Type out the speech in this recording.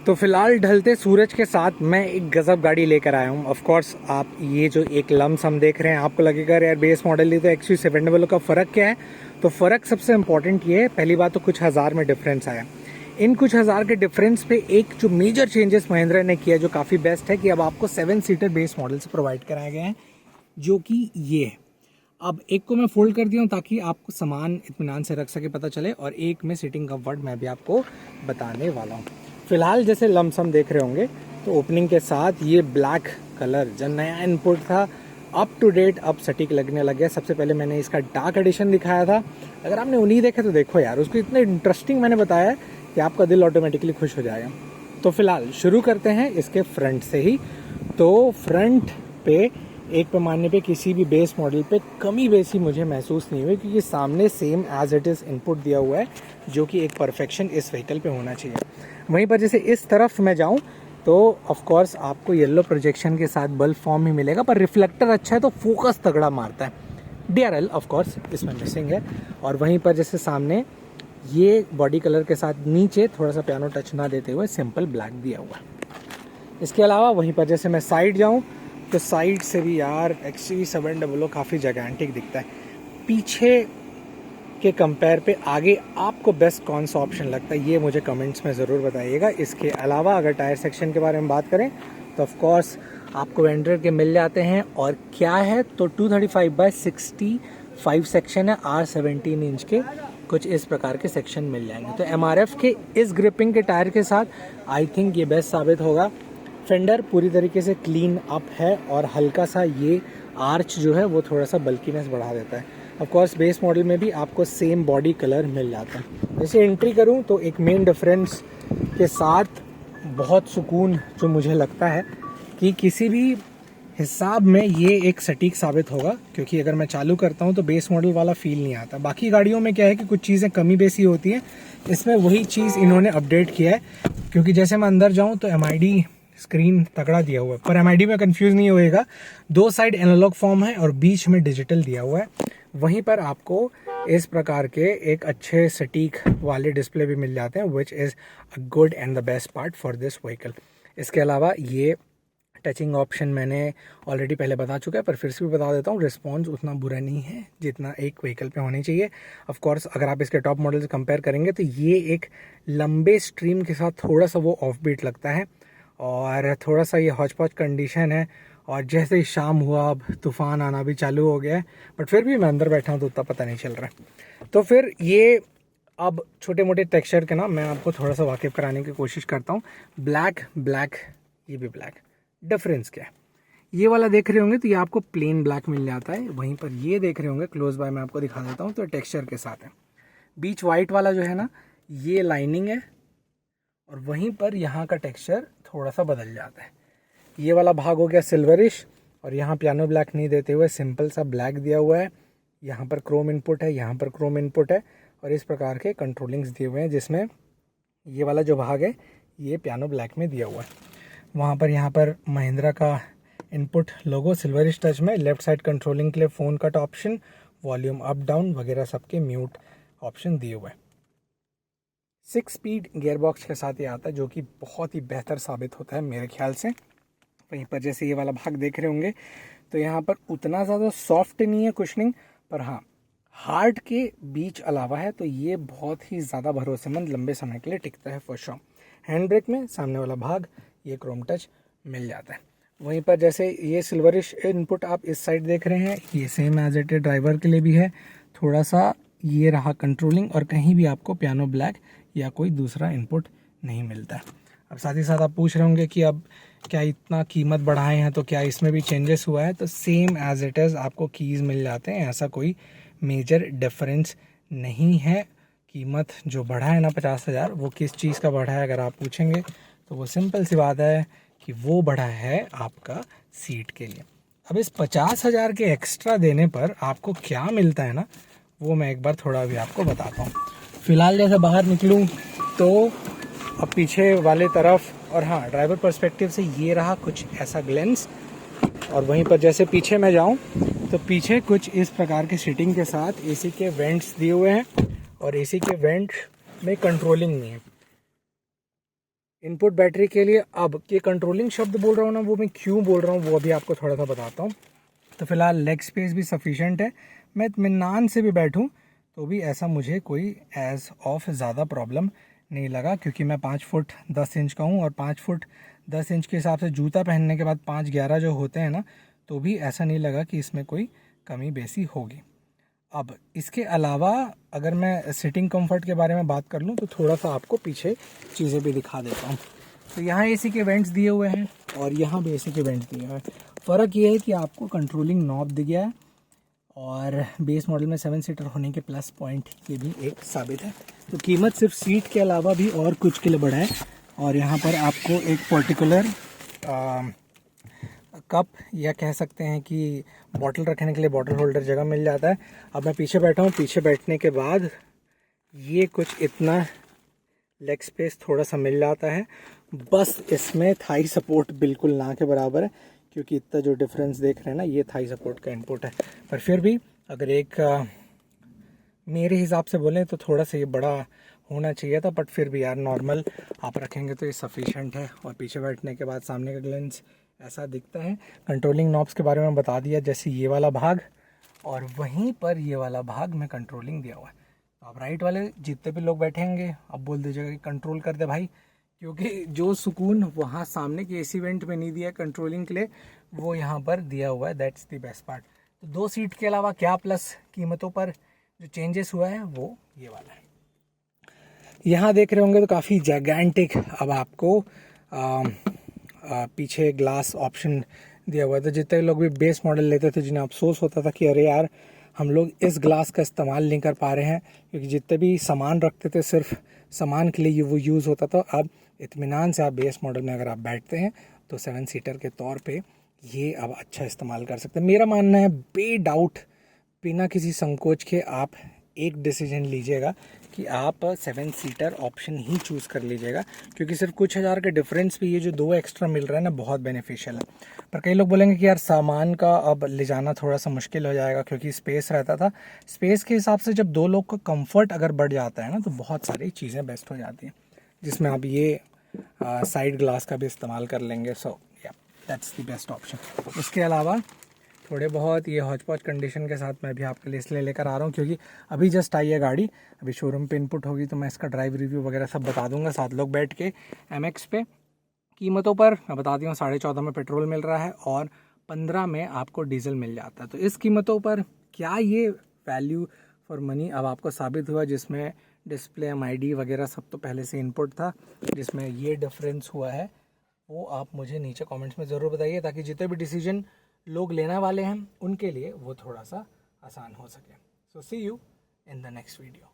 तो फिलहाल ढलते सूरज के साथ मैं एक गजब गाड़ी लेकर आया हूँ। ऑफ कोर्स आप ये जो एक लम्स हम देख रहे हैं, आपको लगेगा यार बेस मॉडल ही तो XV70 का फ़र्क क्या है। तो फ़र्क सबसे इम्पॉर्टेंट ये है, पहली बात तो कुछ हज़ार में डिफरेंस आया। इन कुछ हज़ार के डिफरेंस पे एक जो मेजर चेंजेस महिंद्रा ने किया जो काफ़ी बेस्ट है कि अब आपको 7 सीटर बेस मॉडल से प्रोवाइड कराए गए हैं, जो कि ये है। अब एक को मैं फोल्ड कर दिया हूँ ताकि आपको सामान इत्मीनान से रख सके, पता चले, और एक में सीटिंग कंफर्ट मैं भी आपको बताने वाला हूँ। फिलहाल जैसे लमसम देख रहे होंगे तो ओपनिंग के साथ ये ब्लैक कलर जो नया इनपुट था, अप टू डेट अब सटीक लगने लग गया। सबसे पहले मैंने इसका डार्क एडिशन दिखाया था, अगर आपने उन्हीं देखे तो देखो यार, उसको इतने इंटरेस्टिंग मैंने बताया है कि आपका दिल ऑटोमेटिकली खुश हो जाएगा। तो फिलहाल शुरू करते हैं इसके फ्रंट से ही। तो फ्रंट पे एक पैमाने पे किसी भी बेस मॉडल पे कमी बेसी मुझे महसूस नहीं हुई, क्योंकि सामने same as it is input दिया हुआ है, जो कि एक परफेक्शन इस व्हीकल पे होना चाहिए। वहीं पर जैसे इस तरफ मैं जाऊं तो ऑफ कोर्स आपको येलो प्रोजेक्शन के साथ बल्ब फॉर्म ही मिलेगा, पर रिफ्लेक्टर अच्छा है तो फोकस तगड़ा मारता है। DRL ऑफ कोर्स इसमें मिसिंग है। और वहीं पर जैसे सामने ये बॉडी कलर के साथ नीचे थोड़ा सा पियानो टच ना देते हुए सिंपल ब्लैक दिया हुआ है। इसके अलावा वहीं पर जैसे मैं साइड जाऊँ तो साइड से भी यार XV70 काफ़ी जायंटिक दिखता है। पीछे के कंपेयर पे आगे आपको बेस्ट कौन सा ऑप्शन लगता है, ये मुझे कमेंट्स में ज़रूर बताइएगा। इसके अलावा अगर टायर सेक्शन के बारे में बात करें तो ऑफ कोर्स आपको वेंडर के मिल जाते हैं, और क्या है तो 235/65 सेक्शन है, R17 इंच के कुछ इस प्रकार के सेक्शन मिल जाएंगे। तो MRF के इस ग्रिपिंग के टायर के साथ आई थिंक ये बेस्ट साबित होगा। फेंडर पूरी तरीके से क्लीन अप है, और हल्का सा ये आर्च जो है वो थोड़ा सा बल्कीनेस बढ़ा देता है। ऑफ कोर्स बेस मॉडल में भी आपको सेम बॉडी कलर मिल जाता है। जैसे एंट्री करूं तो एक मेन डिफरेंस के साथ बहुत सुकून जो मुझे लगता है कि किसी भी हिसाब में ये एक सटीक साबित होगा, क्योंकि अगर मैं चालू करता हूं तो बेस मॉडल वाला फील नहीं आता। बाकी गाड़ियों में क्या है कि कुछ चीज़ें कमी बेसी होती हैं, इसमें वही चीज़ इन्होंने अपडेट किया है। क्योंकि जैसे मैं अंदर जाऊँ तो MID स्क्रीन तगड़ा दिया हुआ है, पर MID में कंफ्यूज नहीं होएगा, 2 साइड एनालॉग फॉर्म है और बीच में डिजिटल दिया हुआ है। वहीं पर आपको इस प्रकार के एक अच्छे सटीक वाले डिस्प्ले भी मिल जाते हैं, which is a good and the best part for this vehicle. इसके अलावा ये टचिंग ऑप्शन मैंने ऑलरेडी पहले बता चुका है, पर फिर से भी बता देता हूँ, रिस्पॉन्स उतना बुरा नहीं है जितना एक व्हीकल पे होनी चाहिए। ऑफ कोर्स अगर आप इसके टॉप मॉडल से कंपेयर करेंगे तो ये एक लंबे स्ट्रीम के साथ थोड़ा सा वो ऑफ बीट लगता है, और थोड़ा सा ये हौच पौच कंडीशन है। और जैसे ही शाम हुआ अब तूफ़ान आना भी चालू हो गया है, बट फिर भी मैं अंदर बैठा हूँ तो उतना पता नहीं चल रहा है। तो फिर ये अब छोटे मोटे टेक्सचर के ना मैं आपको थोड़ा सा वाकिफ़ कराने की कोशिश करता हूँ। ब्लैक ब्लैक, ये भी ब्लैक, डिफरेंस क्या है? ये वाला देख रहे होंगे तो ये आपको प्लेन ब्लैक मिल जाता है। वहीं पर ये देख रहे होंगे क्लोज बाय, मैं आपको दिखा देता हूँ, तो टेक्सचर के साथ है। बीच वाइट वाला जो है ना, ये लाइनिंग है, और वहीं पर यहाँ का टेक्सचर थोड़ा सा बदल जाता है। ये वाला भाग हो गया सिल्वरिश, और यहाँ पियानो ब्लैक नहीं देते हुए सिंपल सा ब्लैक दिया हुआ है। यहाँ पर क्रोम इनपुट है, यहाँ पर क्रोम इनपुट है, और इस प्रकार के कंट्रोलिंग्स दिए हुए हैं, जिसमें ये वाला जो भाग है ये पियानो ब्लैक में दिया हुआ है। वहाँ पर यहाँ पर महिंद्रा का इनपुट लोगो सिल्वरिश टच में, लेफ्ट साइड कंट्रोलिंग के लिए phone cut option, volume up down वगैरह सबके म्यूट ऑप्शन दिए हुए हैं। 6 स्पीड गियरबॉक्स के साथ ये आता है, जो कि बहुत ही बेहतर साबित होता है मेरे ख्याल से। वहीं पर जैसे ये वाला भाग देख रहे होंगे तो यहाँ पर उतना ज़्यादा सॉफ्ट नहीं है कुशनिंग, पर हाँ हार्ड के बीच अलावा है, तो ये बहुत ही ज़्यादा भरोसेमंद लंबे समय के लिए टिकता है फॉर श्योर। हैंड ब्रेक में सामने वाला भाग ये क्रोम टच मिल जाता है। वहीं पर जैसे ये सिल्वरिश इनपुट आप इस साइड देख रहे हैं, ये same as it is driver के लिए भी है। थोड़ा सा ये रहा कंट्रोलिंग, और कहीं भी आपको पियानो ब्लैक या कोई दूसरा इनपुट नहीं मिलता है। अब साथ ही साथ आप पूछ रहे होंगे कि अब क्या इतना कीमत बढ़ाए हैं तो क्या इसमें भी चेंजेस हुआ है, तो सेम एज इट इज़ आपको कीज़ मिल जाते हैं, ऐसा कोई मेजर डिफरेंस नहीं है। कीमत जो बढ़ा है ना 50,000, वो किस चीज़ का बढ़ा है अगर आप पूछेंगे तो वो सिंपल सी बात है कि वो बढ़ा है आपका सीट के लिए। अब इस 50,000 के एक्स्ट्रा देने पर आपको क्या मिलता है ना, वो मैं एक बार थोड़ा भी आपको बताता हूँ। फ़िलहाल जैसे बाहर निकलूँ तो अब पीछे वाले तरफ, और हाँ ड्राइवर पर्सपेक्टिव से ये रहा कुछ ऐसा ग्लेंस, और वहीं पर जैसे पीछे मैं जाऊँ तो पीछे कुछ इस प्रकार के सीटिंग के साथ एसी के वेंट्स दिए हुए हैं, और एसी के वेंट में कंट्रोलिंग नहीं है। इनपुट बैटरी के लिए। अब ये कंट्रोलिंग शब्द बोल रहा हूँ ना, वो मैं क्यों बोल रहा हूँ वो अभी आपको थोड़ा सा बताता हूँ। तो फिलहाल लेग स्पेस भी सफिशेंट है, मैं इत्मीनान से भी बैठूँ तो भी ऐसा मुझे कोई एज ऑफ ज़्यादा प्रॉब्लम नहीं लगा, क्योंकि मैं 5 फुट 10 इंच का हूँ और 5 फुट 10 इंच के हिसाब से जूता पहनने के बाद 5'11" जो होते हैं ना, तो भी ऐसा नहीं लगा कि इसमें कोई कमी बेसी होगी। अब इसके अलावा अगर मैं सिटिंग कंफर्ट के बारे में बात कर लूँ तो थोड़ा सा आपको पीछे चीज़ें भी दिखा देता हूँ। तो यहाँ एसी के वेंट्स दिए हुए हैं और यहाँ भी एसी के वेंट्स दिए हुए हैं। फ़र्क ये है कि आपको कंट्रोलिंग नॉब दिख गया है और बेस मॉडल में 7 सीटर होने के प्लस पॉइंट ये भी एक साबित है। तो कीमत सिर्फ सीट के अलावा भी और कुछ के लिए बढ़ा है। और यहाँ पर आपको एक पर्टिकुलर कप या कह सकते हैं कि बॉटल रखने के लिए बॉटल होल्डर जगह मिल जाता है। अब मैं पीछे बैठा हूँ, पीछे बैठने के बाद ये कुछ इतना लेग स्पेस थोड़ा सा मिल जाता है। बस इसमें थाई सपोर्ट बिल्कुल ना के बराबर है, क्योंकि इतना जो डिफरेंस देख रहे हैं ना, ये थाई सपोर्ट का इनपुट है। पर फिर भी अगर एक मेरे हिसाब से बोलें तो थोड़ा सा ये बड़ा होना चाहिए था, बट फिर भी यार नॉर्मल आप रखेंगे तो ये सफिशेंट है। और पीछे बैठने के बाद सामने का ग्लेंस ऐसा दिखता है। कंट्रोलिंग नॉब्स के बारे में बता दिया, जैसे ये वाला भाग और वहीं पर ये वाला भाग में कंट्रोलिंग दिया हुआ है। तो आप राइट वाले जितने भी लोग बैठेंगे अब बोल दीजिएगा कि कंट्रोल कर दे भाई, क्योंकि जो सुकून वहाँ सामने के एसी वेंट में नहीं दिया कंट्रोलिंग के लिए, वो यहाँ पर दिया हुआ है। That's the best part. तो 2 सीट के अलावा क्या प्लस कीमतों पर जो चेंजेस हुआ है वो ये वाला है। यहाँ देख रहे होंगे तो काफ़ी जैगेंटिक अब आपको पीछे ग्लास ऑप्शन दिया हुआ है। तो जितने लोग भी बेस मॉडल लेते थे जिन्हें अफसोस होता था कि अरे यार हम लोग इस ग्लास का इस्तेमाल नहीं कर पा रहे हैं, क्योंकि जितने भी सामान रखते थे सिर्फ सामान के लिए वो यूज़ होता था। अब इत्मीनान से आप बेस मॉडल में अगर आप बैठते हैं तो 7 सीटर के तौर पे ये अब अच्छा इस्तेमाल कर सकते हैं। मेरा मानना है बे डाउट बिना किसी संकोच के आप एक डिसीजन लीजिएगा कि आप 7 सीटर ऑप्शन ही चूज़ कर लीजिएगा, क्योंकि सिर्फ कुछ हज़ार के डिफरेंस पे ये जो 2 एक्स्ट्रा मिल रहा है ना, बहुत बेनिफिशियल है। पर कई लोग बोलेंगे कि यार सामान का अब ले जाना थोड़ा सा मुश्किल हो जाएगा, क्योंकि स्पेस रहता था। स्पेस के हिसाब से जब 2 लोग का कंफर्ट अगर बढ़ जाता है ना, तो बहुत सारी चीज़ें बेस्ट हो जाती हैं, जिसमें आप ये साइड ग्लास का भी इस्तेमाल कर लेंगे। सो या दैट्स द बेस्ट ऑप्शन। उसके अलावा थोड़े बहुत ये हौच पौच कंडीशन के साथ मैं भी आपके लिए इसलिए लेकर आ रहा हूँ क्योंकि अभी जस्ट आई है गाड़ी, अभी शोरूम पे इनपुट होगी तो मैं इसका ड्राइव रिव्यू वगैरह सब बता दूंगा 7 लोग बैठ के MX पे। कीमतों पर मैं बता दी हूँ, 14.5 में पेट्रोल मिल रहा है और 15 में आपको डीजल मिल जाता है। तो इस कीमतों पर क्या ये वैल्यू फॉर मनी अब आपको साबित हुआ, जिसमें डिस्प्ले MID वगैरह सब तो पहले से इनपुट था, जिसमें ये डिफरेंस हुआ है, वो आप मुझे नीचे कमेंट्स में ज़रूर बताइए, ताकि जितने भी डिसीजन लोग लेने वाले हैं उनके लिए वो थोड़ा सा आसान हो सके। So see you in the next video.